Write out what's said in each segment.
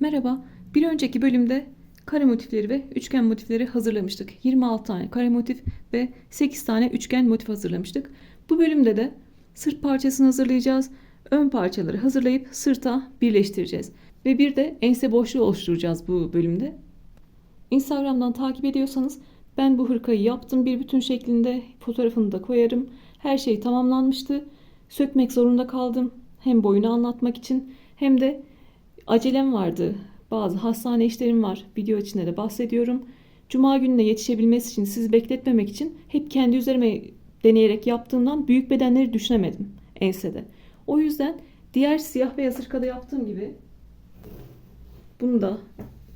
Merhaba, bir önceki bölümde kare motifleri ve üçgen motifleri hazırlamıştık. 26 tane kare motif ve 8 tane üçgen motif hazırlamıştık. Bu bölümde de sırt parçasını hazırlayacağız. Ön parçaları hazırlayıp sırta birleştireceğiz. Ve bir de ense boşluğu oluşturacağız bu bölümde. Instagram'dan takip ediyorsanız ben bu hırkayı yaptım. Bir bütün şeklinde fotoğrafını da koyarım. Her şey tamamlanmıştı. Sökmek zorunda kaldım. Hem boyunu anlatmak için hem de acelem vardı. Bazı hastane işlerim var. Video içinde de bahsediyorum. Cuma gününe yetişebilmesi için, sizi bekletmemek için hep kendi üzerime deneyerek yaptığımdan büyük bedenleri düşünemedim ensede. O yüzden diğer siyah beyaz hırkada yaptığım gibi bunu da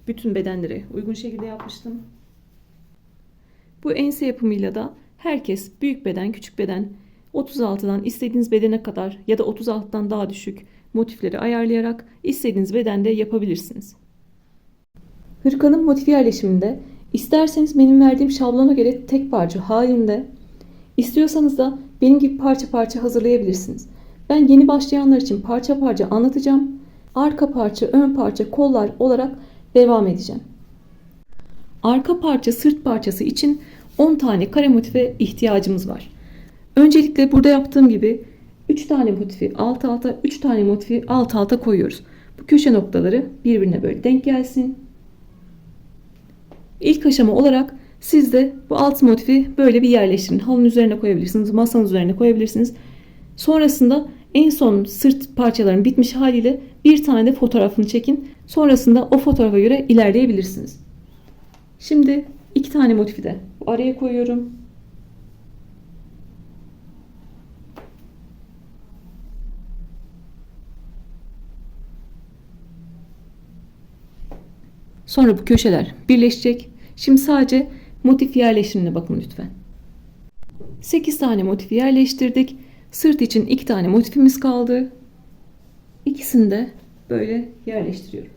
bütün bedenlere uygun şekilde yapmıştım. Bu ense yapımıyla da herkes büyük beden, küçük beden, 36'dan istediğiniz bedene kadar ya da 36'dan daha düşük motifleri ayarlayarak istediğiniz bedende yapabilirsiniz. Hırkanın motif yerleşiminde isterseniz benim verdiğim şablona göre tek parça halinde, istiyorsanız da benim gibi parça parça hazırlayabilirsiniz. Ben yeni başlayanlar için parça parça anlatacağım. Arka parça, ön parça, kollar olarak devam edeceğim. Arka parça, sırt parçası için 10 tane kare motife ihtiyacımız var. Öncelikle burada yaptığım gibi 3 tane motifi alt alta, 3 tane motifi alt alta koyuyoruz. Bu köşe noktaları birbirine böyle denk gelsin. İlk aşama olarak siz de bu alt motifi böyle bir yerleştirin. Halının üzerine koyabilirsiniz, masanın üzerine koyabilirsiniz. Sonrasında en son sırt parçalarının bitmiş haliyle bir tane de fotoğrafını çekin. Sonrasında o fotoğrafa göre ilerleyebilirsiniz. Şimdi 2 tane motifi de araya koyuyorum. Sonra bu köşeler birleşecek. Şimdi sadece motif yerleşimine bakın lütfen. 8 tane motif yerleştirdik. Sırt için 2 tane motifimiz kaldı. İkisini de böyle yerleştiriyorum.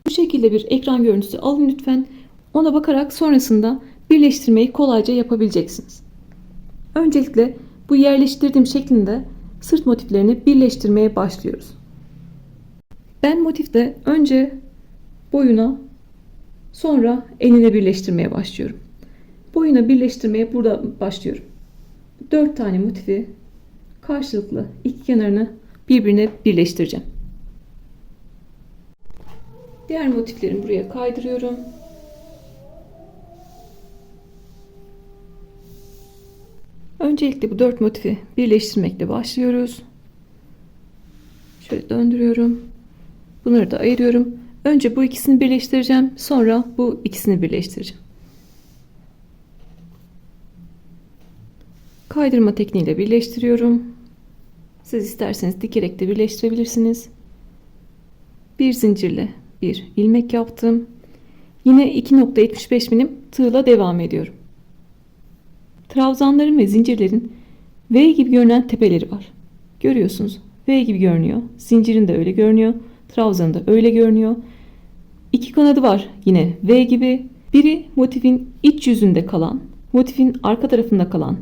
Bu şekilde bir ekran görüntüsü alın lütfen. Ona bakarak sonrasında birleştirmeyi kolayca yapabileceksiniz. Öncelikle bu yerleştirdiğim şeklinde sırt motiflerini birleştirmeye başlıyoruz. Ben motifte önce boyuna, sonra enine birleştirmeye başlıyorum. Boyuna birleştirmeye burada başlıyorum. 4 tane motifi karşılıklı iki kenarını birbirine birleştireceğim. Diğer motiflerimi buraya kaydırıyorum. Öncelikle bu 4 motifi birleştirmekle başlıyoruz. Şöyle döndürüyorum. Bunları da ayırıyorum. Önce bu ikisini birleştireceğim. Sonra bu ikisini birleştireceğim. Kaydırma tekniğiyle birleştiriyorum. Siz isterseniz dikerek de birleştirebilirsiniz. Bir zincirle bir ilmek yaptım. Yine 2.75 milim tığla devam ediyorum. Trabzanların ve zincirlerin V gibi görünen tepeleri var. Görüyorsunuz. V gibi görünüyor. Zincirin de öyle görünüyor. Trabzanın da öyle görünüyor. İki kanadı var yine V gibi. Biri motifin iç yüzünde kalan, motifin arka tarafında kalan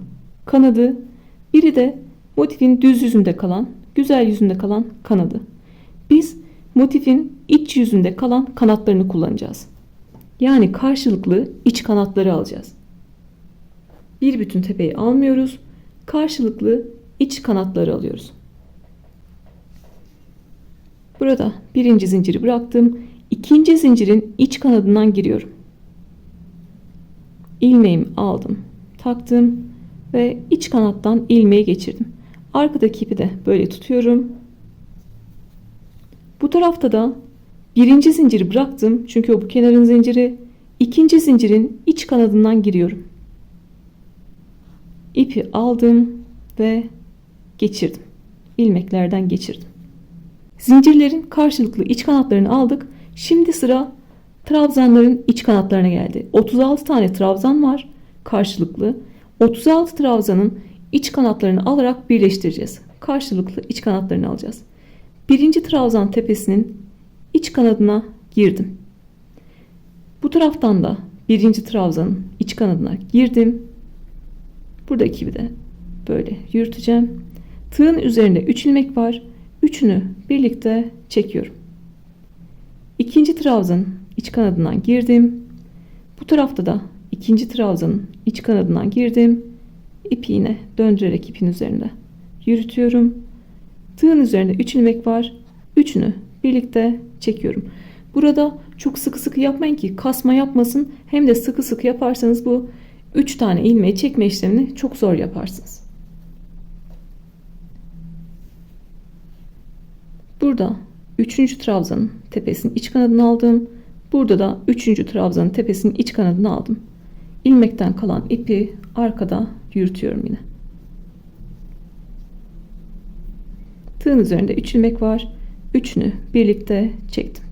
kanadı. Biri de motifin düz yüzünde kalan, güzel yüzünde kalan kanadı. Biz motifin iç yüzünde kalan kanatlarını kullanacağız. Yani karşılıklı iç kanatları alacağız. Bir bütün tepeyi almıyoruz. Karşılıklı iç kanatları alıyoruz. Burada birinci zinciri bıraktım. İkinci zincirin iç kanadından giriyorum. İlmeğimi aldım, taktım ve iç kanattan ilmeği geçirdim. Arkadaki ipi de böyle tutuyorum. Bu tarafta da birinci zinciri bıraktım. Çünkü o bu kenarın zinciri. İkinci zincirin iç kanadından giriyorum. İpi aldım ve geçirdim. İlmeklerden geçirdim. Zincirlerin karşılıklı iç kanatlarını aldık. Şimdi sıra trabzanların iç kanatlarına geldi. 36 tane trabzan var karşılıklı. 36 trabzanın iç kanatlarını alarak birleştireceğiz. Karşılıklı iç kanatlarını alacağız. Birinci trabzan tepesinin iç kanadına girdim. Bu taraftan da birinci trabzanın iç kanadına girdim. Buradaki gibi de böyle yürüteceğim. Tığın üzerinde 3 ilmek var. Üçünü birlikte çekiyorum. İkinci trabzanın iç kanadından girdim. Bu tarafta da ikinci trabzanın iç kanadından girdim. İpi yine döndürerek ipin üzerinde yürütüyorum. Tığın üzerinde 3 ilmek var. Üçünü birlikte çekiyorum. Burada çok sıkı sıkı yapmayın ki kasma yapmasın. Hem de sıkı sıkı yaparsanız bu 3 tane ilmeği çekme işlemini çok zor yaparsınız. Burada 3. trabzanın tepesinin iç kanadını aldım. Burada da 3. trabzanın tepesinin iç kanadını aldım. İlmekten kalan ipi arkada yürütüyorum yine. Tığın üzerinde 3 ilmek var. Üçünü birlikte çektim.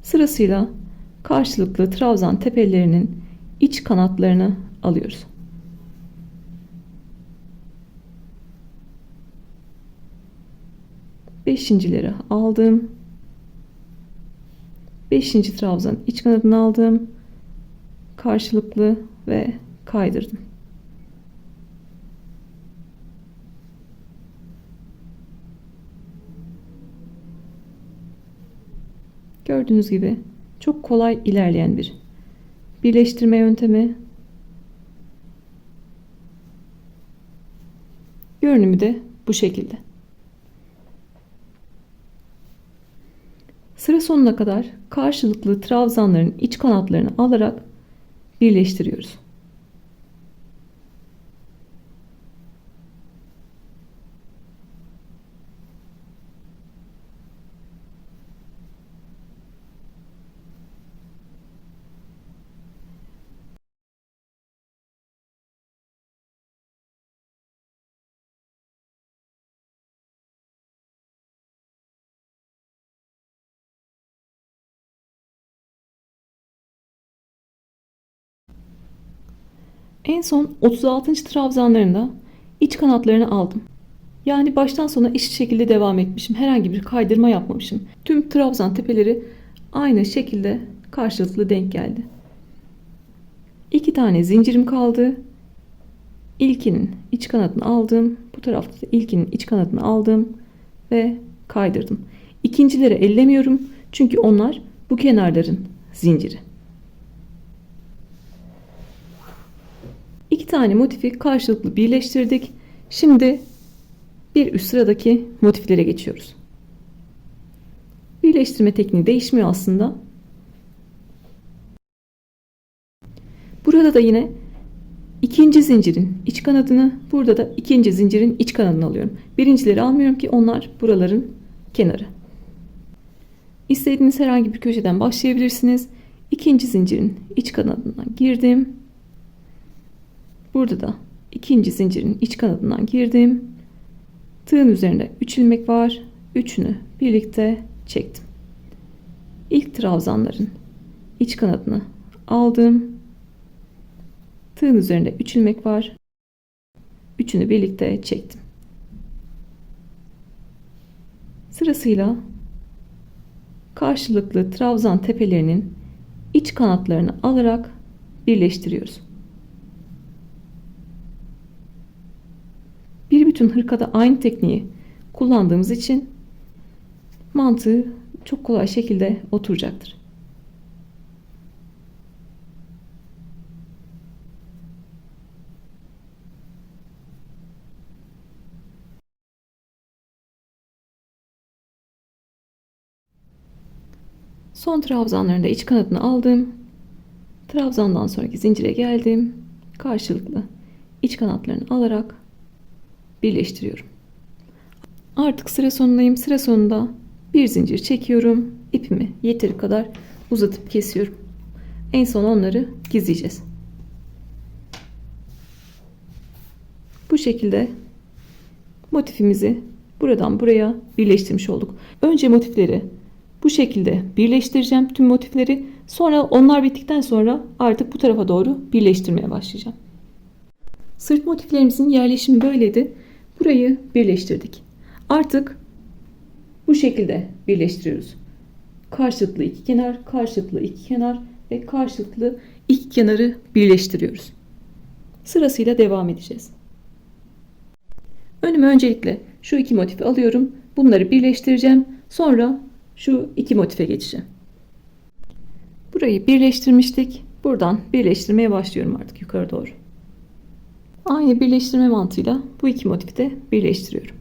Sırasıyla karşılıklı trabzan tepelerinin iç kanatlarını alıyoruz. Beşincileri aldım. 5. trabzan iç kanadını aldım. Karşılıklı ve kaydırdım. Gördüğünüz gibi çok kolay ilerleyen bir birleştirme yöntemi. Görünümü de bu şekilde. Sıra sonuna kadar karşılıklı trabzanların iç kanatlarını alarak birleştiriyoruz. En son 36. trabzanlarında iç kanatlarını aldım. Yani baştan sona eşit şekilde devam etmişim. Herhangi bir kaydırma yapmamışım. Tüm trabzan tepeleri aynı şekilde karşılıklı denk geldi. 2 tane zincirim kaldı. İlkinin iç kanadını aldım. Bu tarafta da ilkinin iç kanadını aldım ve kaydırdım. İkincileri ellemiyorum. Çünkü onlar bu kenarların zinciri. 2 tane motifi karşılıklı birleştirdik. Şimdi bir üst sıradaki motiflere geçiyoruz. Birleştirme tekniği değişmiyor aslında. Burada da yine ikinci zincirin iç kanadını, burada da ikinci zincirin iç kanadını alıyorum. Birincileri almıyorum ki onlar buraların kenarı. İstediğiniz herhangi bir köşeden başlayabilirsiniz. İkinci zincirin iç kanadından girdim. Burada da ikinci zincirin iç kanadından girdim. Tığın üzerinde 3 ilmek var. Üçünü birlikte çektim. İlk trabzanların iç kanadını aldım. Tığın üzerinde 3 ilmek var. Üçünü birlikte çektim. Sırasıyla karşılıklı trabzan tepelerinin iç kanatlarını alarak birleştiriyoruz. Bir bütün hırkada aynı tekniği kullandığımız için mantığı çok kolay şekilde oturacaktır. Son trabzanların da iç kanadını aldım. Trabzandan sonraki zincire geldim. Karşılıklı iç kanatlarını alarak birleştiriyorum. Artık sıra sonundayım. Sıra sonunda bir zincir çekiyorum. İpimi yeteri kadar uzatıp kesiyorum. En son onları gizleyeceğiz. Bu şekilde motifimizi buradan buraya birleştirmiş olduk. Önce motifleri bu şekilde birleştireceğim, tüm motifleri. Sonra onlar bittikten sonra artık bu tarafa doğru birleştirmeye başlayacağım. Sırt motiflerimizin yerleşimi böyleydi. Burayı birleştirdik. Artık bu şekilde birleştiriyoruz. Karşılıklı iki kenar, karşılıklı iki kenar ve karşılıklı iki kenarı birleştiriyoruz. Sırasıyla devam edeceğiz. Önüme öncelikle şu iki motifi alıyorum. bunları birleştireceğim. Sonra şu iki motife geçeceğim. Burayı birleştirmiştik. Buradan birleştirmeye başlıyorum artık yukarı doğru. Aynı birleştirme mantığıyla bu iki motifi de birleştiriyorum.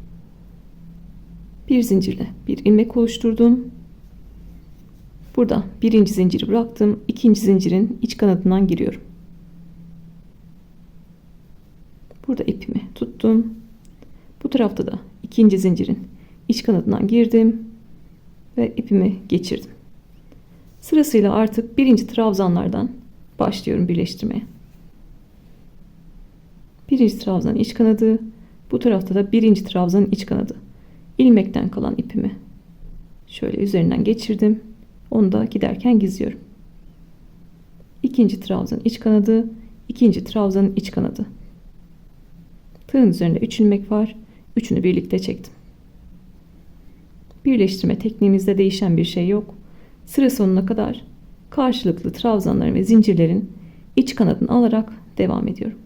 Bir zincirle bir ilmek oluşturdum. Burada birinci zinciri bıraktım. İkinci zincirin iç kanadından giriyorum. Burada ipimi tuttum. Bu tarafta da ikinci zincirin iç kanadından girdim ve ipimi geçirdim. Sırasıyla artık birinci trabzanlardan başlıyorum birleştirmeye. Birinci trabzanın iç kanadı, bu tarafta da birinci trabzanın iç kanadı. İlmekten kalan ipimi şöyle üzerinden geçirdim. Onu da giderken gizliyorum. İkinci trabzanın iç kanadı, ikinci trabzanın iç kanadı. Tığın üzerinde 3 ilmek var. Üçünü birlikte çektim. Birleştirme tekniğimizde değişen bir şey yok. Sıra sonuna kadar karşılıklı trabzanların ve zincirlerin iç kanadını alarak devam ediyorum.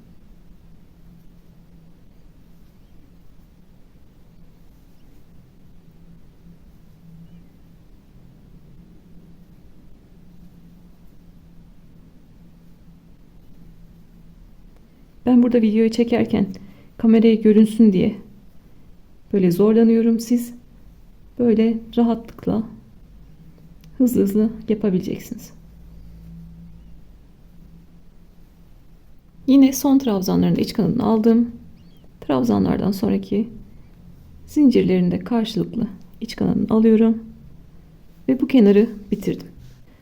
Ben burada videoyu çekerken kameraya görünsün diye böyle zorlanıyorum. Siz böyle rahatlıkla hızlı hızlı yapabileceksiniz. Yine son trabzanların iç kanadını aldım. Trabzanlardan sonraki zincirlerinde karşılıklı iç kanadını alıyorum ve bu kenarı bitirdim.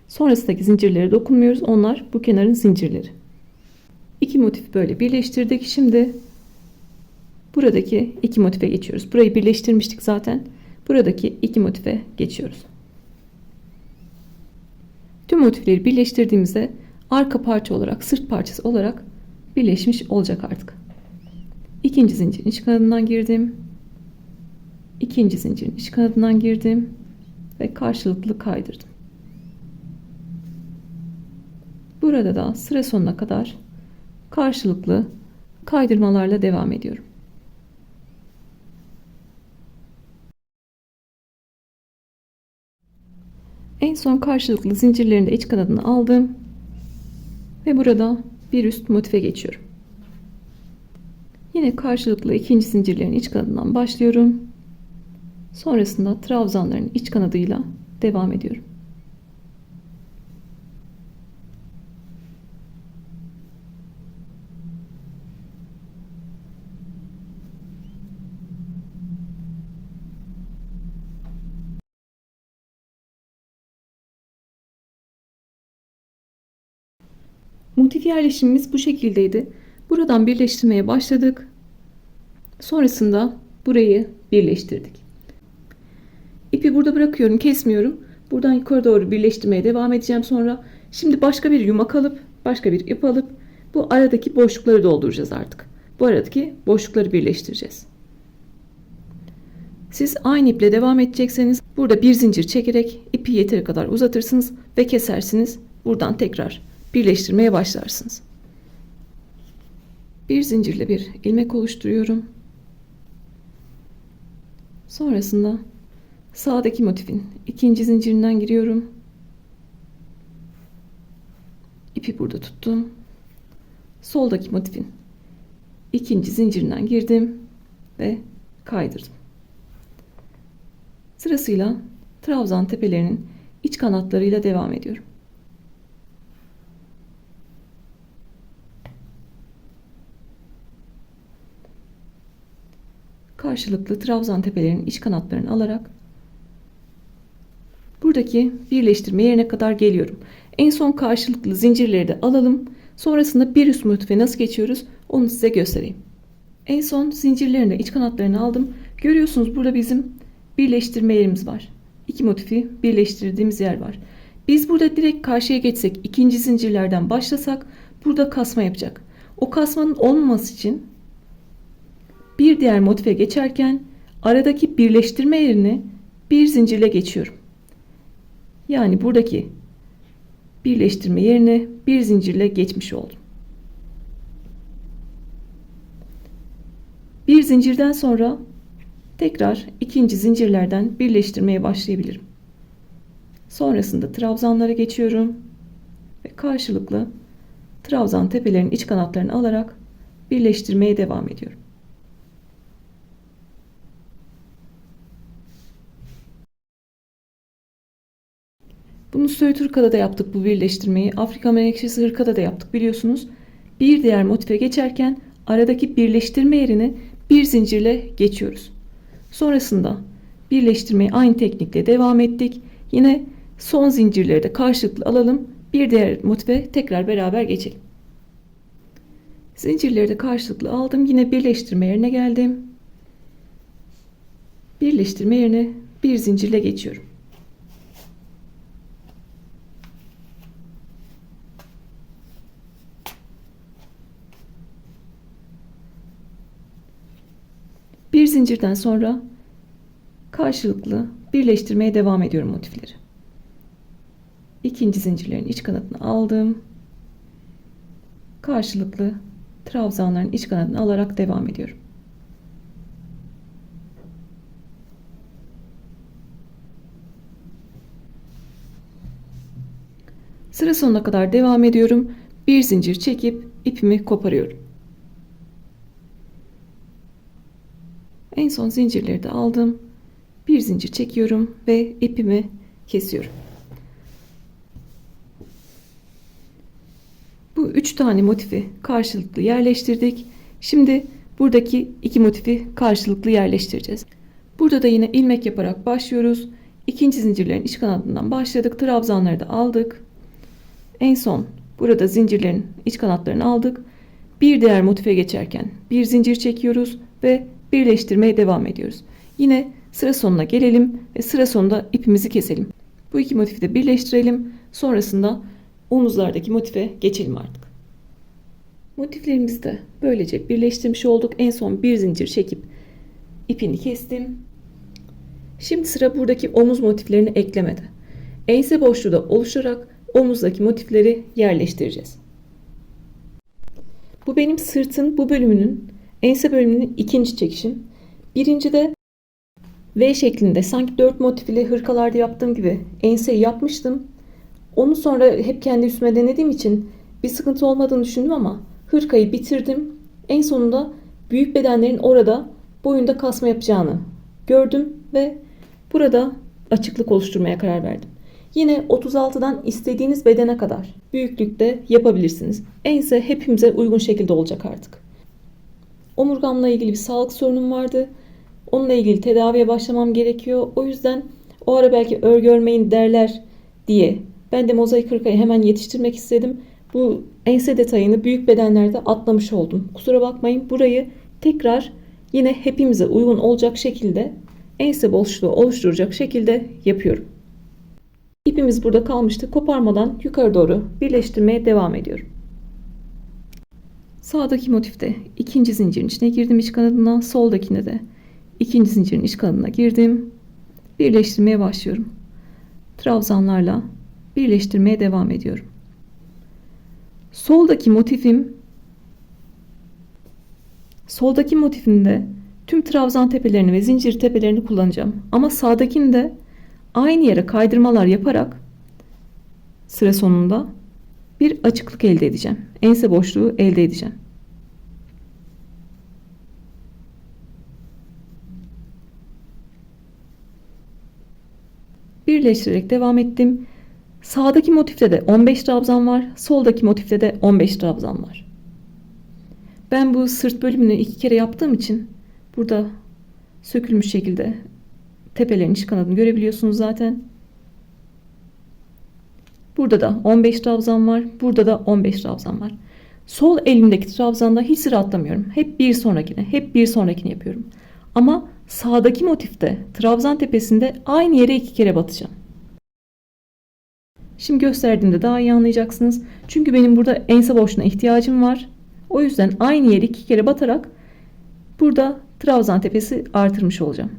Sonrasındaki zincirlere dokunmuyoruz. Onlar bu kenarın zincirleri. İki motif böyle birleştirdik. Şimdi buradaki iki motife geçiyoruz. Burayı birleştirmiştik zaten. Buradaki iki motife geçiyoruz. Tüm motifleri birleştirdiğimizde arka parça olarak, sırt parçası olarak birleşmiş olacak artık. İkinci zincirin iç kanadından girdim. İkinci zincirin iç kanadından girdim ve karşılıklı kaydırdım. Burada da sıra sonuna kadar karşılıklı kaydırmalarla devam ediyorum. En son karşılıklı zincirlerin de iç kanadını aldım ve burada bir üst motife geçiyorum. Yine karşılıklı ikinci zincirlerin iç kanadından başlıyorum. Sonrasında trabzanların iç kanadıyla devam ediyorum. Motif yerleşimimiz bu şekildeydi. Buradan birleştirmeye başladık. Sonrasında burayı birleştirdik. İpi burada bırakıyorum, kesmiyorum. Buradan yukarı doğru birleştirmeye devam edeceğim sonra. Şimdi başka bir yumak alıp, başka bir ip alıp bu aradaki boşlukları dolduracağız artık. Bu aradaki boşlukları birleştireceğiz. Siz aynı iple devam edecekseniz burada bir zincir çekerek ipi yeteri kadar uzatırsınız ve kesersiniz. Buradan tekrar birleştirmeye başlarsınız. Bir zincirle bir ilmek oluşturuyorum. Sonrasında sağdaki motifin ikinci zincirinden giriyorum. İpi burada tuttum. Soldaki motifin ikinci zincirinden girdim ve kaydırdım. Sırasıyla trabzan tepelerinin iç kanatlarıyla devam ediyorum. Karşılıklı trabzan tepelerinin iç kanatlarını alarak buradaki birleştirme yerine kadar geliyorum. En son karşılıklı zincirleri de alalım. Sonrasında bir üst motife nasıl geçiyoruz onu size göstereyim. En son zincirlerin de iç kanatlarını aldım. Görüyorsunuz burada bizim birleştirme yerimiz var. İki motifi birleştirdiğimiz yer var. Biz burada direkt karşıya geçsek, ikinci zincirlerden başlasak burada kasma yapacak. O kasmanın olmaması için bir diğer motife geçerken aradaki birleştirme yerini bir zincirle geçiyorum. Yani buradaki birleştirme yerine bir zincirle geçmiş oldum. Bir zincirden sonra Tekrar ikinci zincirlerden birleştirmeye başlayabilirim. Sonrasında trabzanlara geçiyorum ve karşılıklı trabzan tepelerin iç kanatlarını alarak birleştirmeye devam ediyorum. Bunu Söğüt hırkada da yaptık bu birleştirmeyi. Afrika menekşesi hırkada da yaptık biliyorsunuz. Bir diğer motife geçerken aradaki birleştirme yerini bir zincirle geçiyoruz. Sonrasında birleştirmeyi aynı teknikle devam ettik. Yine son zincirleri de karşılıklı alalım. Bir diğer motife tekrar beraber geçelim. Zincirleri de karşılıklı aldım. Yine birleştirme yerine geldim. Birleştirme yerine bir zincirle geçiyorum. Bir zincirden sonra karşılıklı birleştirmeye devam ediyorum motifleri. İkinci zincirlerin iç kanatını aldım. Karşılıklı trabzanların iç kanadını alarak devam ediyorum. Sıra sonuna kadar devam ediyorum. Bir zincir çekip ipimi koparıyorum. En son zincirleri de aldım. Bir zincir çekiyorum ve ipimi kesiyorum. Bu 3 tane motifi karşılıklı yerleştirdik. Şimdi buradaki 2 motifi karşılıklı yerleştireceğiz. Burada da yine ilmek yaparak başlıyoruz. İkinci zincirlerin iç kanadından başladık. Trabzanları da aldık. En son burada zincirlerin iç kanatlarını aldık. Bir diğer motife geçerken bir zincir çekiyoruz ve birleştirmeye devam ediyoruz. Yine sıra sonuna gelelim ve sıra sonunda ipimizi keselim. Bu iki motifi de birleştirelim. Sonrasında omuzlardaki motife geçelim artık. Motiflerimizi de böylece birleştirmiş olduk. En son bir zincir çekip ipini kestim. Şimdi sıra buradaki omuz motiflerini eklemede. Ense boşluğu da oluşturarak omuzdaki motifleri yerleştireceğiz. Bu benim sırtın bu bölümünün, ense bölümünün ikinci çekişim. Birinci de V şeklinde sanki 4 motifli hırkalarda yaptığım gibi enseyi yapmıştım. Onu sonra hep kendi üstüme denediğim için bir sıkıntı olmadığını düşündüm ama hırkayı bitirdim. En sonunda büyük bedenlerin orada boyunda kasma yapacağını gördüm ve burada açıklık oluşturmaya karar verdim. Yine 36'dan istediğiniz bedene kadar büyüklükte yapabilirsiniz. Ense hepimize uygun şekilde olacak artık. Omurgamla ilgili bir sağlık sorunum vardı. Onunla ilgili tedaviye başlamam gerekiyor. O yüzden o ara belki örgü örmeyin derler diye ben de mozaik hırkayı hemen yetiştirmek istedim. Bu ense detayını büyük bedenlerde atlamış oldum. Kusura bakmayın, burayı tekrar yine hepimize uygun olacak şekilde ense boşluğu oluşturacak şekilde yapıyorum. İpimiz burada kalmıştı. Koparmadan yukarı doğru birleştirmeye devam ediyorum. Sağdaki motifte ikinci zincirin içine girdim iç kanadına, soldakine de ikinci zincirin iç kanadına girdim. Birleştirmeye başlıyorum. Trabzanlarla birleştirmeye devam ediyorum. Soldaki motifimde tüm trabzan tepelerini ve zincir tepelerini kullanacağım. Ama sağdakinde aynı yere kaydırmalar yaparak sıra sonunda bir açıklık elde edeceğim. Ense boşluğu elde edeceğim. Birleştirerek devam ettim. Sağdaki motifte de 15 trabzan var. Soldaki motifte de 15 trabzan var. Ben bu sırt bölümünü 2 kere yaptığım için burada sökülmüş şekilde tepelerin iç kanadını görebiliyorsunuz zaten. Burada da 15 trabzan var. Burada da 15 trabzan var. Sol elimdeki trabzanda hiç sıra atlamıyorum. Hep bir sonrakine yapıyorum. Ama sağdaki motifte trabzan tepesinde aynı yere 2 kere batacağım. Şimdi gösterdiğimde daha iyi anlayacaksınız. Çünkü benim burada ense boşluğuna ihtiyacım var. O yüzden aynı yere 2 kere batarak burada trabzan tepesi artırmış olacağım.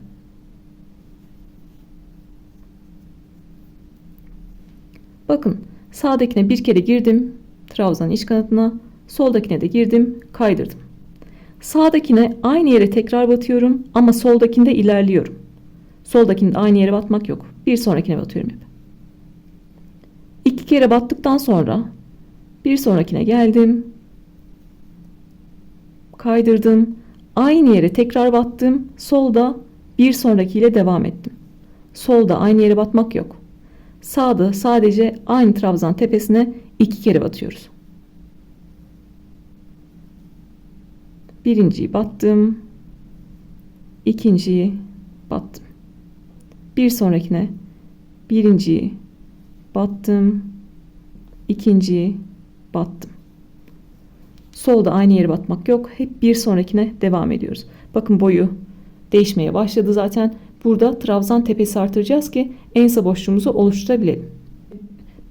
Bakın, sağdakine bir kere girdim trabzanın iç kanadına, soldakine de girdim, kaydırdım. Sağdakine aynı yere tekrar batıyorum ama soldakinde ilerliyorum. Soldakinde aynı yere batmak yok. Bir sonrakine batıyorum hep. 2 kere battıktan sonra bir sonrakine geldim. Kaydırdım. Aynı yere tekrar battım. Solda bir sonrakiyle devam ettim. Solda aynı yere batmak yok. Sağda sadece aynı trabzan tepesine 2 kere batıyoruz. Birinciyi battım. İkinciyi battım. Bir sonrakine birinciyi battım. İkinciyi battım. Solda aynı yere batmak yok. Hep bir sonrakine devam ediyoruz. Bakın boyu değişmeye başladı zaten. Burada trabzan tepesi artıracağız ki ense boşluğumuzu oluşturabilelim.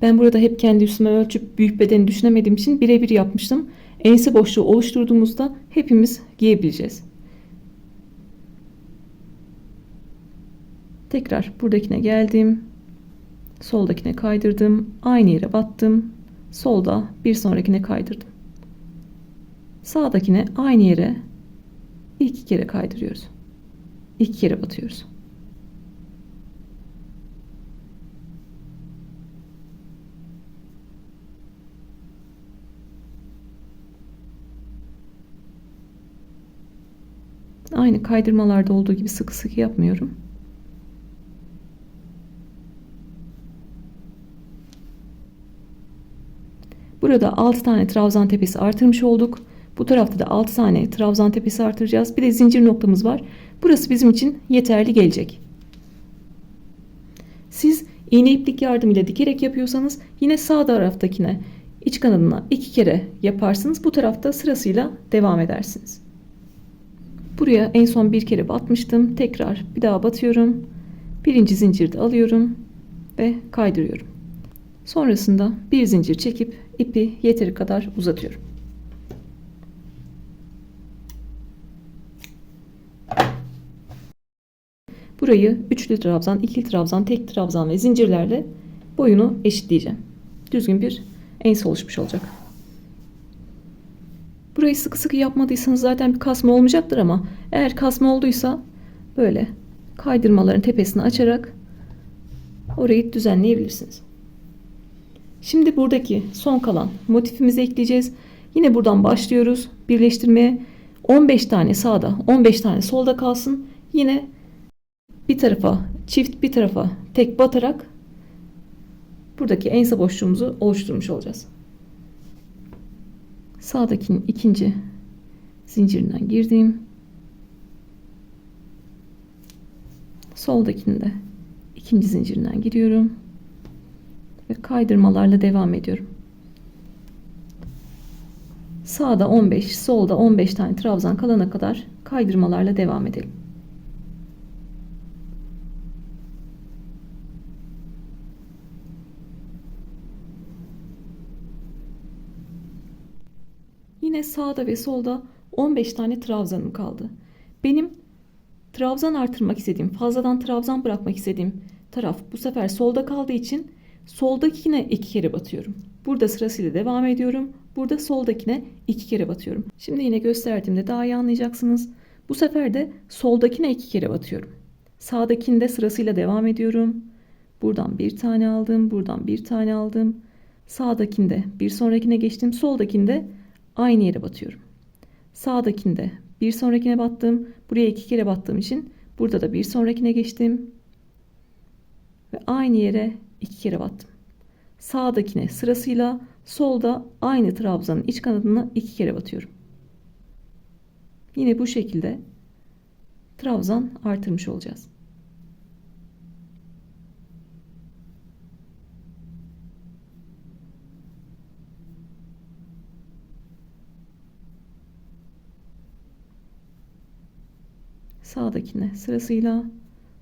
Ben burada hep kendi üstüme ölçüp büyük bedeni düşünemediğim için birebir yapmıştım. Ense boşluğu oluşturduğumuzda hepimiz giyebileceğiz. Tekrar buradakine geldim. Soldakine kaydırdım. Aynı yere battım. Solda bir sonrakine kaydırdım. Sağdakine aynı yere 2 kere kaydırıyoruz. 2 kere batıyoruz. Aynı kaydırmalarda olduğu gibi sıkı sıkı yapmıyorum. Burada 6 tane trabzan tepesi artırmış olduk. Bu tarafta da 6 tane trabzan tepesi artıracağız. Bir de zincir noktamız var. Burası bizim için yeterli gelecek. Siz iğne iplik yardımıyla dikerek yapıyorsanız yine sağ taraftakine iç kanadına 2 kere yaparsınız. Bu tarafta sırasıyla devam edersiniz. Buraya en son bir kere batmıştım. Tekrar bir daha batıyorum. Birinci zincirde alıyorum ve kaydırıyorum. Sonrasında bir zincir çekip ipi yeteri kadar uzatıyorum. Burayı üçlü trabzan, ikili trabzan, tek trabzan ve zincirlerle boyunu eşitleyeceğim. Düzgün bir ense oluşmuş olacak. Burayı sıkı sıkı yapmadıysanız zaten bir kasma olmayacaktır ama eğer kasma olduysa böyle kaydırmaların tepesini açarak orayı düzenleyebilirsiniz. Şimdi buradaki son kalan motifimizi ekleyeceğiz. Yine buradan başlıyoruz birleştirmeye. 15 tane sağda, 15 tane solda kalsın. Yine bir tarafa çift, bir tarafa tek batarak buradaki ense boşluğumuzu oluşturmuş olacağız. Sağdakinin ikinci zincirinden girdim. Soldakinin de ikinci zincirinden giriyorum. Ve kaydırmalarla devam ediyorum. Sağda 15, solda 15 tane trabzan kalana kadar kaydırmalarla devam edelim. Yine sağda ve solda 15 tane trabzanım kaldı. Benim trabzan artırmak istediğim, fazladan trabzan bırakmak istediğim taraf bu sefer solda kaldığı için soldakine 2 kere batıyorum. Burada sırasıyla devam ediyorum. Burada soldakine 2 kere batıyorum. Şimdi yine gösterdiğimde daha iyi anlayacaksınız. Bu sefer de soldakine 2 kere batıyorum. Sağdakinde sırasıyla devam ediyorum. Buradan bir tane aldım, buradan bir tane aldım. Sağdakinde bir sonrakine geçtim. Soldakinde aynı yere batıyorum. Sağdakinde bir sonrakine battım. Buraya 2 kere battığım için burada da bir sonrakine geçtim. Ve aynı yere 2 kere battım. Sağdakine sırasıyla solda aynı trabzanın iç kanadına 2 kere batıyorum. Yine bu şekilde trabzan artırmış olacağız. Sağdakine sırasıyla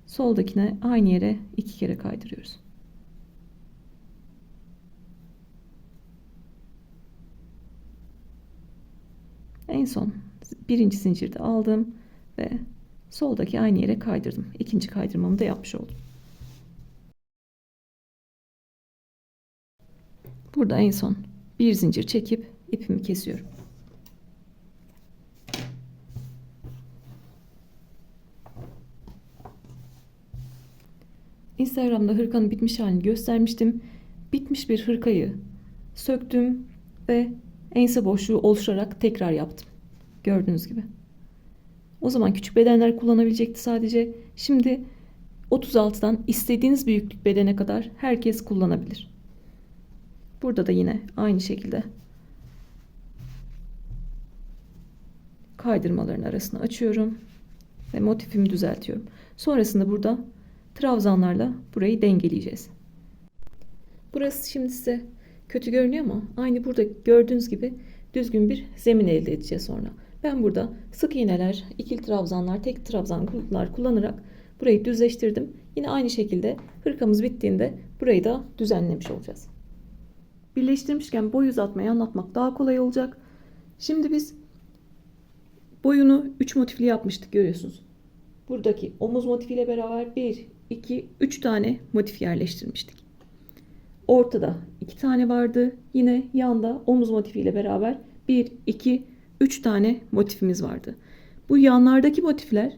soldakine aynı yere 2 kere kaydırıyoruz. En son birinci zincirde aldım ve soldaki aynı yere kaydırdım. İkinci kaydırmamı da yapmış oldum. Burada en son bir zincir çekip ipimi kesiyorum. Instagram'da hırkanın bitmiş halini göstermiştim. Bitmiş bir hırkayı söktüm ve ense boşluğu oluşturarak tekrar yaptım. Gördüğünüz gibi. O zaman küçük bedenler kullanabilecekti sadece. Şimdi 36'dan istediğiniz büyüklük bedene kadar herkes kullanabilir. Burada da yine aynı şekilde kaydırmaların arasını açıyorum ve motifimi düzeltiyorum. Sonrasında burada trabzanlarla burayı dengeleyeceğiz. Burası şimdi size kötü görünüyor ama aynı burada gördüğünüz gibi düzgün bir zemin elde edeceğiz sonra. Ben burada sık iğneler, ikili trabzanlar, tek trabzanlar kullanarak burayı düzleştirdim. Yine aynı şekilde hırkamız bittiğinde burayı da düzenlemiş olacağız. Birleştirmişken boy uzatmayı anlatmak daha kolay olacak. Şimdi biz boyunu 3 motifli yapmıştık, görüyorsunuz. Buradaki omuz motifiyle beraber 1, 2, 3 tane motif yerleştirmiştik. Ortada 2 tane vardı. Yine yanda omuz motifiyle beraber 1, 2, 3 tane motifimiz vardı. Bu yanlardaki motifler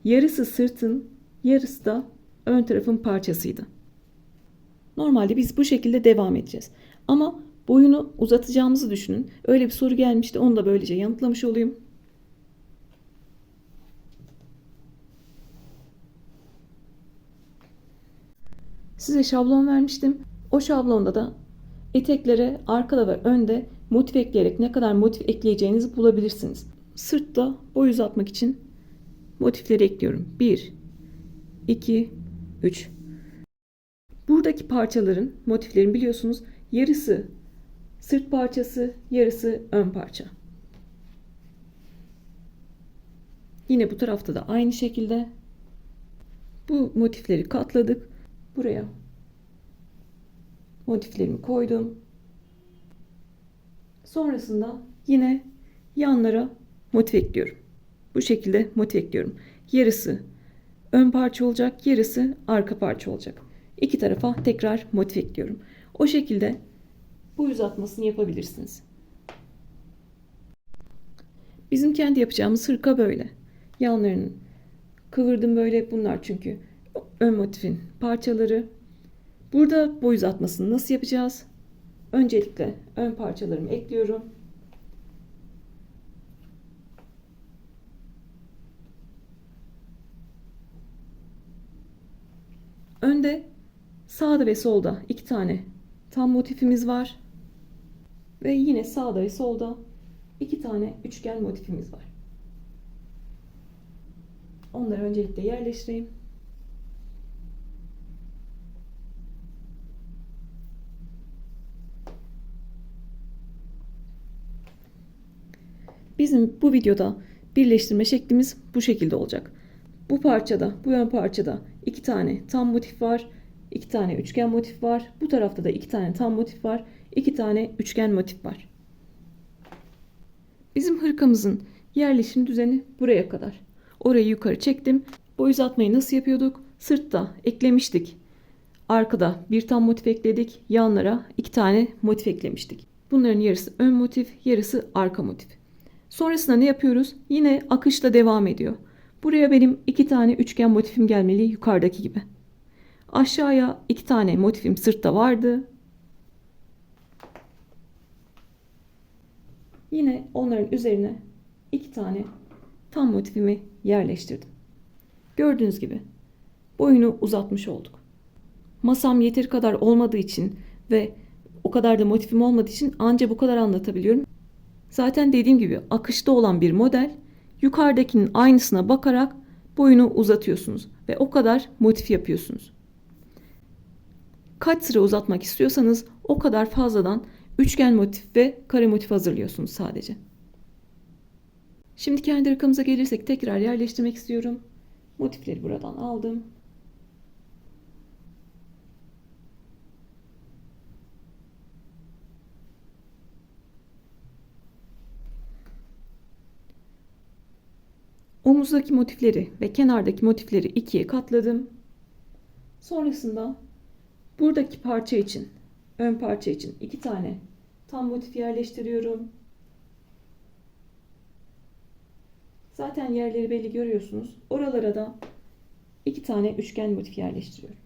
yarısı sırtın, yarısı da ön tarafın parçasıydı. Normalde biz bu şekilde devam edeceğiz. Ama boyunu uzatacağımızı düşünün. Öyle bir soru gelmişti. Onu da böylece yanıtlamış olayım. Size şablon vermiştim. O şablonda da eteklere arkada ve önde motif ekleyerek ne kadar motif ekleyeceğinizi bulabilirsiniz. Sırtta boy uzatmak için motifleri ekliyorum. 1, 2, 3. Buradaki parçaların, motiflerin biliyorsunuz yarısı sırt parçası, yarısı ön parça. Yine bu tarafta da aynı şekilde bu motifleri katladık. Buraya motiflerimi koydum. Sonrasında yine yanlara motif ekliyorum. Bu şekilde motif ekliyorum. Yarısı ön parça olacak, yarısı arka parça olacak. İki tarafa tekrar motif ekliyorum. O şekilde bu uzatmasını yapabilirsiniz. Bizim kendi yapacağımız hırka böyle. Yanlarını kıvırdım böyle, bunlar çünkü ön motifin parçaları. Burada boy uzatmasını nasıl yapacağız? Öncelikle ön parçalarımı ekliyorum. Önde sağda ve solda iki tane tam motifimiz var. Ve yine sağda ve solda iki tane üçgen motifimiz var. Onları öncelikle yerleştireyim. Bizim bu videoda birleştirme şeklimiz bu şekilde olacak. Bu parçada, bu ön parçada iki tane tam motif var. İki tane üçgen motif var. Bu tarafta da iki tane tam motif var. İki tane üçgen motif var. Bizim hırkamızın yerleşim düzeni buraya kadar. Orayı yukarı çektim. Boy uzatmayı nasıl yapıyorduk? Sırtta eklemiştik. Arkada bir tam motif ekledik. Yanlara iki tane motif eklemiştik. Bunların yarısı ön motif, yarısı arka motif. Sonrasında ne yapıyoruz? Yine akışta devam ediyor. Buraya benim iki tane üçgen motifim gelmeli, yukarıdaki gibi. Aşağıya iki tane motifim sırtta vardı. Yine onların üzerine iki tane tam motifimi yerleştirdim. Gördüğünüz gibi boyunu uzatmış olduk. Masam yeteri kadar olmadığı için ve o kadar da motifim olmadığı için anca bu kadar anlatabiliyorum. Zaten dediğim gibi akışta olan bir model, yukarıdakinin aynısına bakarak boyunu uzatıyorsunuz ve o kadar motif yapıyorsunuz. Kaç sıra uzatmak istiyorsanız o kadar fazladan üçgen motif ve kare motif hazırlıyorsunuz sadece. Şimdi kendi hırkamıza gelirsek tekrar yerleştirmek istiyorum. Motifleri buradan aldım. Omuzdaki motifleri ve kenardaki motifleri ikiye katladım. Sonrasında buradaki parça için, ön parça için iki tane tam motif yerleştiriyorum. Zaten yerleri belli, görüyorsunuz. Oralara da iki tane üçgen motif yerleştiriyorum.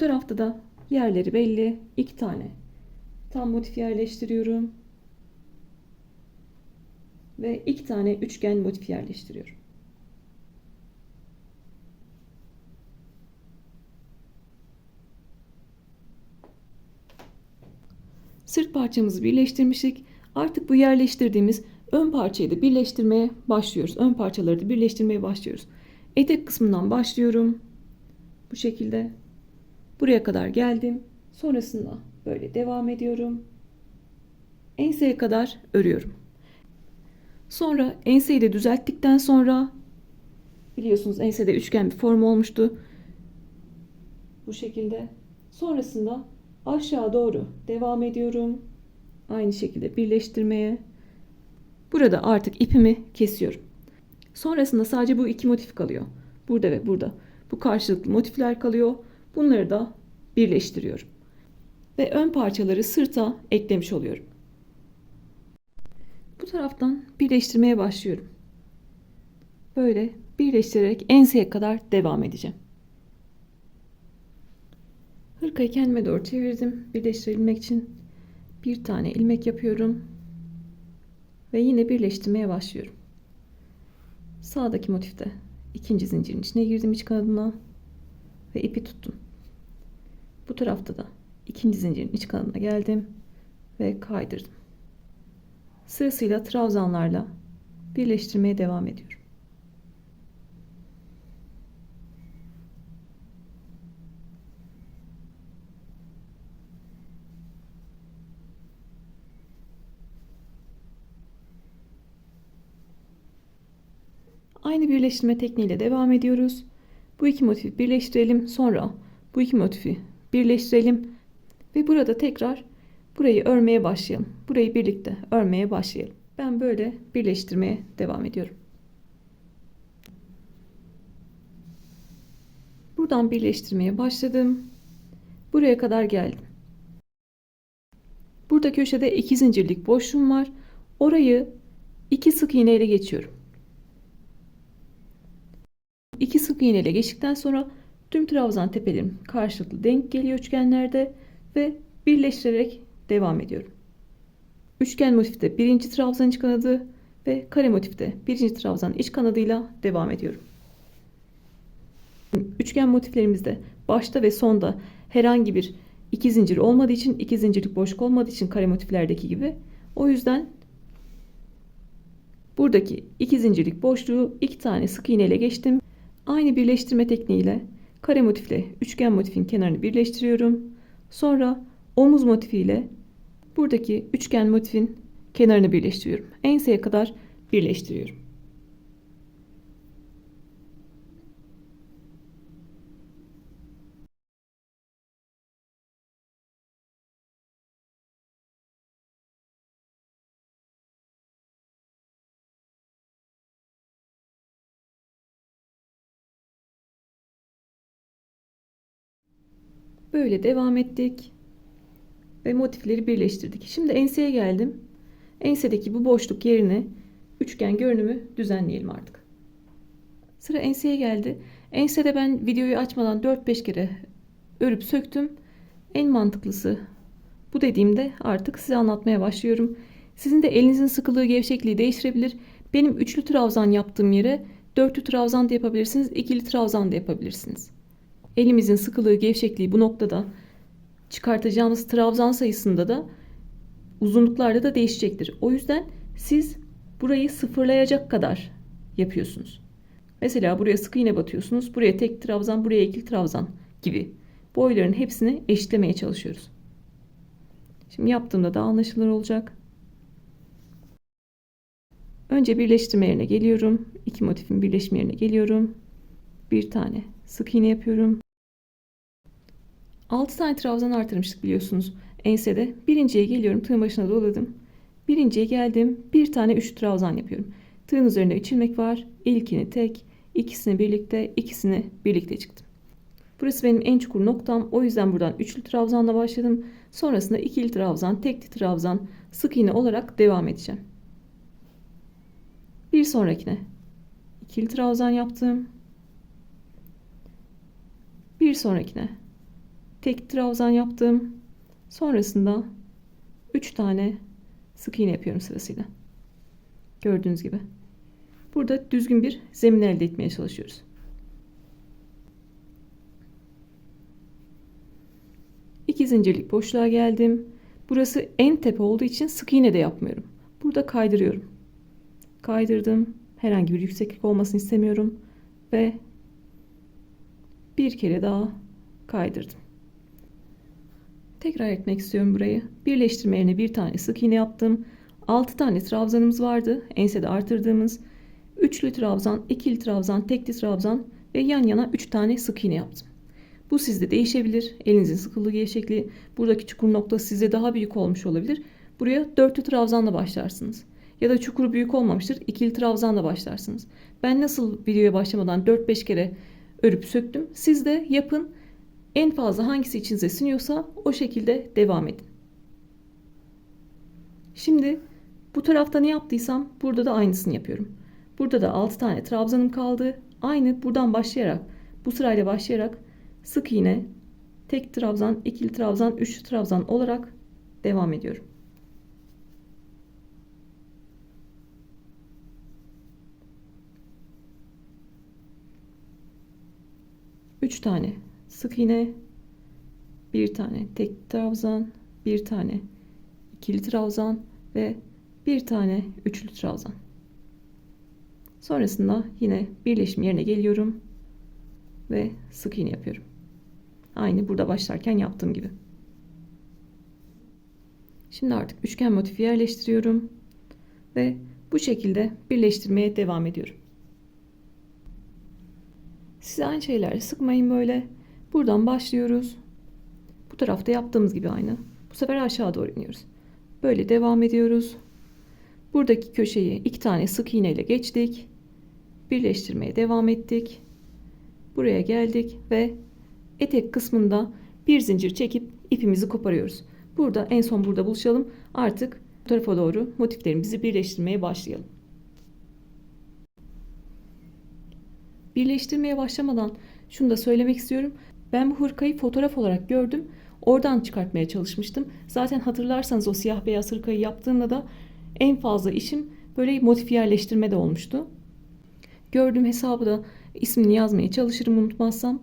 tarafta da yerleri belli. 2 tane tam motif yerleştiriyorum. Ve 2 tane üçgen motif yerleştiriyorum. Sırt parçamızı birleştirmiştik. Artık bu yerleştirdiğimiz ön parçayı da birleştirmeye başlıyoruz. Ön parçaları da birleştirmeye başlıyoruz. Etek kısmından başlıyorum. Bu şekilde. Buraya kadar geldim. Sonrasında böyle devam ediyorum. Enseye kadar örüyorum. Sonra enseyi de düzelttikten sonra biliyorsunuz ensede üçgen bir form olmuştu. Bu şekilde. Sonrasında aşağı doğru devam ediyorum. Aynı şekilde birleştirmeye. Burada artık ipimi kesiyorum. Sonrasında sadece bu iki motif kalıyor. Burada ve burada. Bu karşılıklı motifler kalıyor. Bunları da birleştiriyorum. Ve ön parçaları sırta eklemiş oluyorum. Bu taraftan birleştirmeye başlıyorum. Böyle birleştirerek enseye kadar devam edeceğim. Hırkayı kendime doğru çevirdim. Birleştirebilmek için bir tane ilmek yapıyorum. Ve yine birleştirmeye başlıyorum. Sağdaki motifte ikinci zincirin içine girdim iç kanadına ve ipi tuttum. Bu tarafta da ikinci zincirin iç kanadına geldim ve kaydırdım. Sırasıyla trabzanlarla birleştirmeye devam ediyorum. Aynı birleştirme tekniğiyle devam ediyoruz. Bu iki motifi birleştirelim. Sonra bu iki motifi birleştirelim. Ve burada tekrar burayı örmeye başlayalım. Burayı birlikte örmeye başlayalım. Ben böyle birleştirmeye devam ediyorum. Buradan birleştirmeye başladım. Buraya kadar geldim. Burada köşede 2 zincirlik boşluğum var. Orayı 2 sık iğne ile geçiyorum. 2 sık iğne ile geçtikten sonra tüm trabzan tepelerim karşılıklı denk geliyor üçgenlerde ve birleştirerek devam ediyorum. Üçgen motifte birinci trabzan iç kanadı ve kare motifte birinci trabzan iç kanadıyla devam ediyorum. Üçgen motiflerimizde başta ve sonda herhangi bir iki zincir olmadığı için, iki zincirlik boşluk olmadığı için kare motiflerdeki gibi, o yüzden buradaki iki zincirlik boşluğu iki tane sık iğne ile geçtim. Aynı birleştirme tekniğiyle kare motifle üçgen motifin kenarını birleştiriyorum. Sonra omuz motifiyle buradaki üçgen motifin kenarını birleştiriyorum. Enseye kadar birleştiriyorum. Böyle devam ettik ve motifleri birleştirdik. Şimdi enseye geldim. Ensedeki bu boşluk yerine üçgen görünümü düzenleyelim artık. Sıra enseye geldi. Ensede ben videoyu açmadan 4-5 kere örüp söktüm. En mantıklısı bu dediğimde artık size anlatmaya başlıyorum. Sizin de elinizin sıkılığı, gevşekliği değiştirebilir. Benim üçlü trabzan yaptığım yere dörtlü trabzan da yapabilirsiniz, ikili trabzan da yapabilirsiniz. Elimizin sıkılığı, gevşekliği bu noktada çıkartacağımız trabzan sayısında da uzunluklarda da değişecektir. O yüzden siz burayı sıfırlayacak kadar yapıyorsunuz. Mesela buraya sık iğne batıyorsunuz. Buraya tek trabzan, buraya ikili trabzan gibi. Boyların hepsini eşitlemeye çalışıyoruz. Şimdi yaptığımda daha anlaşılır olacak. Önce birleştirme yerine geliyorum. İki motifin birleşme yerine geliyorum. Bir tane sık iğne yapıyorum. 6 tane trabzan artırmıştık biliyorsunuz ensede. Birinciye geliyorum, tığın başına doladım. Birinciye geldim, bir tane üçlü trabzan yapıyorum. Tığın üzerinde 3 ilmek var. İlkini tek, ikisini birlikte, ikisini birlikte çıktım. Burası benim en çukur noktam. O yüzden buradan üçlü trabzanla başladım. Sonrasında ikili trabzan, tekli trabzan, sık iğne olarak devam edeceğim. Bir sonrakine ikili trabzan yaptım. Bir sonrakine tek trabzan yaptım. Sonrasında 3 tane sık iğne yapıyorum sırasıyla. Gördüğünüz gibi. Burada düzgün bir zemin elde etmeye çalışıyoruz. 2 zincirlik boşluğa geldim. Burası en tepe olduğu için sık iğne de yapmıyorum. Burada kaydırıyorum. Kaydırdım. Herhangi bir yükseklik olmasını istemiyorum. Ve bir kere daha kaydırdım. Tekrar etmek istiyorum burayı. Birleştirme yerine bir tane sık iğne yaptım. 6 tane trabzanımız vardı. Ensede artırdığımız. Üçlü trabzan, ikili trabzan, tekli trabzan ve yan yana 3 tane sık iğne yaptım. Bu sizde değişebilir. Elinizin sıkılığı şekli, buradaki çukur noktası sizde daha büyük olmuş olabilir. Buraya dörtlü trabzanla başlarsınız. Ya da çukuru büyük olmamıştır. İkili trabzanla başlarsınız. Ben nasıl videoya başlamadan 4-5 kere örüp söktüm. Siz de yapın. En fazla hangisi içinize siniyorsa o şekilde devam edin. Şimdi bu tarafta ne yaptıysam burada da aynısını yapıyorum. Burada da 6 tane trabzanım kaldı. Aynı buradan başlayarak, bu sırayla başlayarak sık iğne, tek trabzan, ikili trabzan, üçlü trabzan olarak devam ediyorum. Üç tane sık iğne, bir tane tek trabzan, bir tane ikili trabzan ve bir tane üçlü trabzan. Sonrasında yine birleşim yerine geliyorum ve sık iğne yapıyorum. Aynı burada başlarken yaptığım gibi. Şimdi artık üçgen motifi yerleştiriyorum ve bu şekilde birleştirmeye devam ediyorum. Siz aynı şeyleri sıkmayın böyle. Buradan başlıyoruz. Bu tarafta yaptığımız gibi aynı. Bu sefer aşağı doğru iniyoruz. Böyle devam ediyoruz. Buradaki köşeyi 2 tane sık iğne ile geçtik. Birleştirmeye devam ettik. Buraya geldik ve etek kısmında bir zincir çekip ipimizi koparıyoruz. Burada en son burada buluşalım. Artık bu tarafa doğru motiflerimizi birleştirmeye başlayalım. Birleştirmeye başlamadan şunu da söylemek istiyorum. Ben bu hırkayı fotoğraf olarak gördüm. Oradan çıkartmaya çalışmıştım. Zaten hatırlarsanız o siyah beyaz hırkayı yaptığımda da en fazla işim böyle motif yerleştirme de olmuştu. Gördüğüm hesabı da ismini yazmaya çalışırım unutmazsam.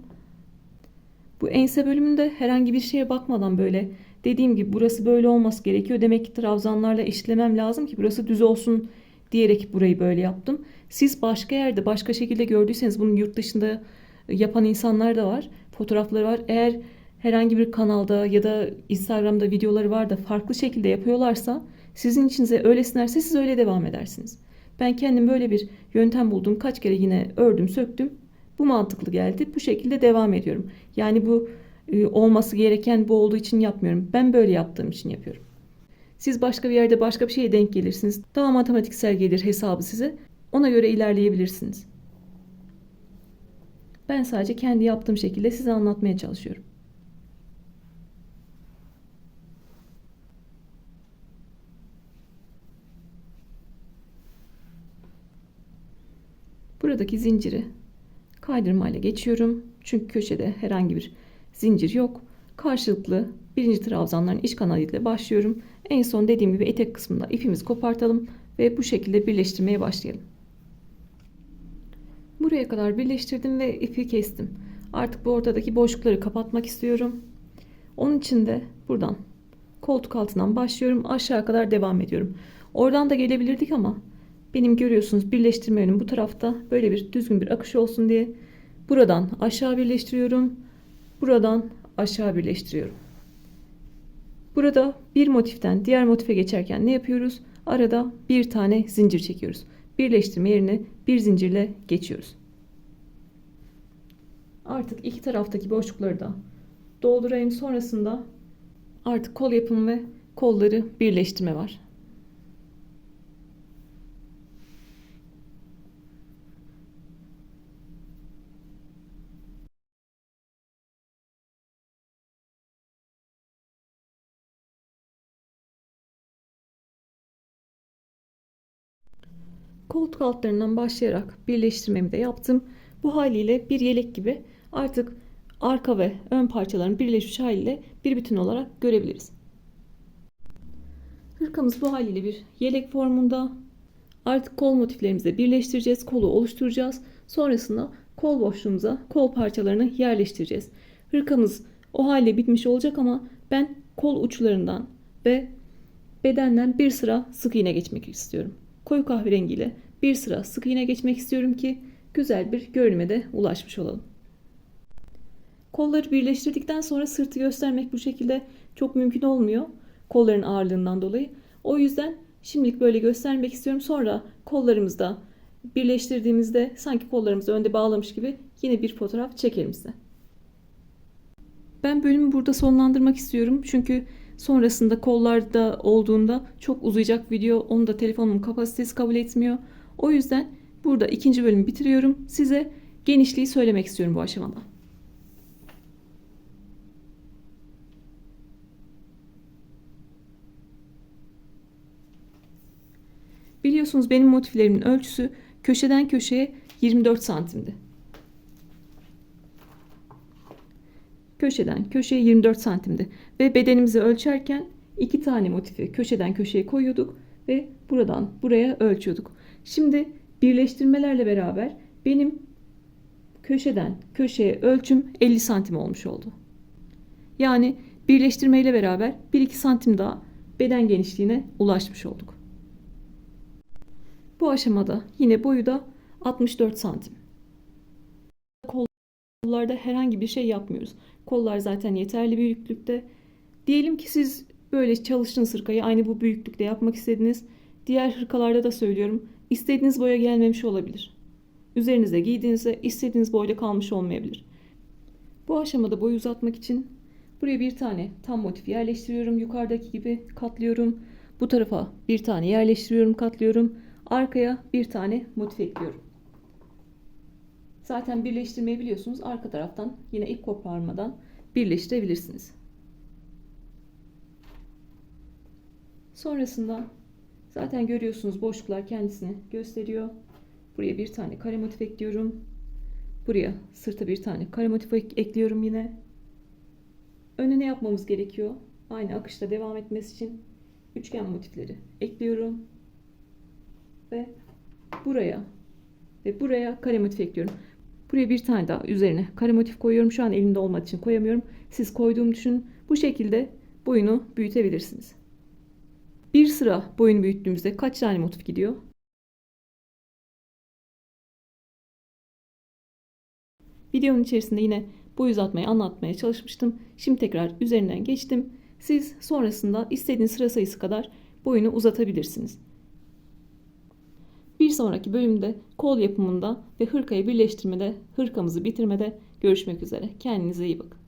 Bu ense bölümünde herhangi bir şeye bakmadan böyle dediğim gibi burası böyle olması gerekiyor. Demek ki trabzanlarla eşitlemem lazım ki burası düz olsun diyerek burayı böyle yaptım. Siz başka yerde başka şekilde gördüyseniz bunu yurt dışında yapan insanlar da var. Fotoğrafları var. Eğer herhangi bir kanalda ya da Instagram'da videoları var da farklı şekilde yapıyorlarsa sizin içinize öyle sinerse siz öyle devam edersiniz. Ben kendim böyle bir yöntem buldum. Kaç kere yine ördüm, söktüm. Bu mantıklı geldi. Bu şekilde devam ediyorum. Yani bu olması gereken bu olduğu için yapmıyorum. Ben böyle yaptığım için yapıyorum. Siz başka bir yerde başka bir şeye denk gelirsiniz. Daha matematiksel gelir hesabı size. Ona göre ilerleyebilirsiniz. Ben sadece kendi yaptığım şekilde size anlatmaya çalışıyorum. Buradaki zinciri kaydırmayla geçiyorum. Çünkü köşede herhangi bir zincir yok. Karşılıklı birinci trabzanların iç kanalıyla başlıyorum. En son dediğim gibi etek kısmında ipimizi kopartalım ve bu şekilde birleştirmeye başlayalım. Buraya kadar birleştirdim ve ipi kestim. Artık bu ortadaki boşlukları kapatmak istiyorum. Onun için de buradan koltuk altından başlıyorum. Aşağı kadar devam ediyorum. Oradan da gelebilirdik ama benim görüyorsunuz birleştirme yönüm bu tarafta. Böyle bir düzgün bir akış olsun diye buradan aşağı birleştiriyorum. Buradan aşağı birleştiriyorum. Burada bir motiften diğer motife geçerken ne yapıyoruz? Arada bir tane zincir çekiyoruz. Birleştirme yerine bir zincirle geçiyoruz. Artık iki taraftaki boşlukları da doldurayım. Sonrasında artık kol yapımı ve kolları birleştirme var. Koltuk altlarından başlayarak birleştirmemi de yaptım. Bu haliyle bir yelek gibi artık arka ve ön parçaların birleşmiş haliyle bir bütün olarak görebiliriz. Hırkamız bu haliyle bir yelek formunda. Artık kol motiflerimizi birleştireceğiz. Kolu oluşturacağız. Sonrasında kol boşluğumuza kol parçalarını yerleştireceğiz. Hırkamız o haliyle bitmiş olacak ama ben kol uçlarından ve bedenden bir sıra sık iğne geçmek istiyorum. Koyu kahverengiyle bir sıra sık iğne geçmek istiyorum ki güzel bir görünüme de ulaşmış olalım. Kolları birleştirdikten sonra sırtı göstermek bu şekilde çok mümkün olmuyor. Kolların ağırlığından dolayı. O yüzden şimdilik böyle göstermek istiyorum. Sonra kollarımızı da birleştirdiğimizde sanki kollarımızı önde bağlamış gibi yine bir fotoğraf çekelim size. Ben bölümü burada sonlandırmak istiyorum. Çünkü sonrasında kollarda olduğunda çok uzayacak video. Onu da telefonumun kapasitesi kabul etmiyor. O yüzden burada ikinci bölümü bitiriyorum. Size genişliği söylemek istiyorum bu aşamada. Biliyorsunuz benim motiflerimin ölçüsü köşeden köşeye 24 santimdi. Köşeden köşeye 24 santimdi. Ve bedenimizi ölçerken 2 tane motifi köşeden köşeye koyuyorduk ve buradan buraya ölçüyorduk. Şimdi birleştirmelerle beraber benim köşeden köşeye ölçüm 50 santim olmuş oldu. Yani birleştirmeyle beraber 1-2 santim daha beden genişliğine ulaşmış olduk. Bu aşamada yine boyu da 64 santim. Kollarda herhangi bir şey yapmıyoruz. Kollar zaten yeterli büyüklükte. Diyelim ki siz böyle çalıştığınız hırkayı aynı bu büyüklükte yapmak istediniz. Diğer hırkalarda da söylüyorum. İstediğiniz boya gelmemiş olabilir. Üzerinize giydiğinizde istediğiniz boyda kalmış olmayabilir. Bu aşamada boyu uzatmak için buraya bir tane tam motif yerleştiriyorum. Yukarıdaki gibi katlıyorum. Bu tarafa bir tane yerleştiriyorum, katlıyorum. Arkaya bir tane motif ekliyorum. Zaten birleştirmeyi biliyorsunuz. Arka taraftan yine ip koparmadan birleştirebilirsiniz. Sonrasında zaten görüyorsunuz boşluklar kendisini gösteriyor. Buraya bir tane kare motif ekliyorum. Buraya sırta bir tane kare motif ekliyorum yine. Önüne yapmamız gerekiyor? Aynı akışta devam etmesi için üçgen motifleri ekliyorum. Ve buraya kare motif ekliyorum. Buraya bir tane daha üzerine kare motif koyuyorum. Şu an elimde olmadığı için koyamıyorum. Siz koyduğumu düşünün. Bu şekilde boyunu büyütebilirsiniz. Bir sıra boyunu büyüttüğümüzde kaç tane motif gidiyor? Videonun içerisinde yine boy uzatmayı anlatmaya çalışmıştım. Şimdi tekrar üzerinden geçtim. Siz sonrasında istediğiniz sıra sayısı kadar boyunu uzatabilirsiniz. Bir sonraki bölümde kol yapımında ve hırkayı birleştirmede, hırkamızı bitirmede görüşmek üzere. Kendinize iyi bakın.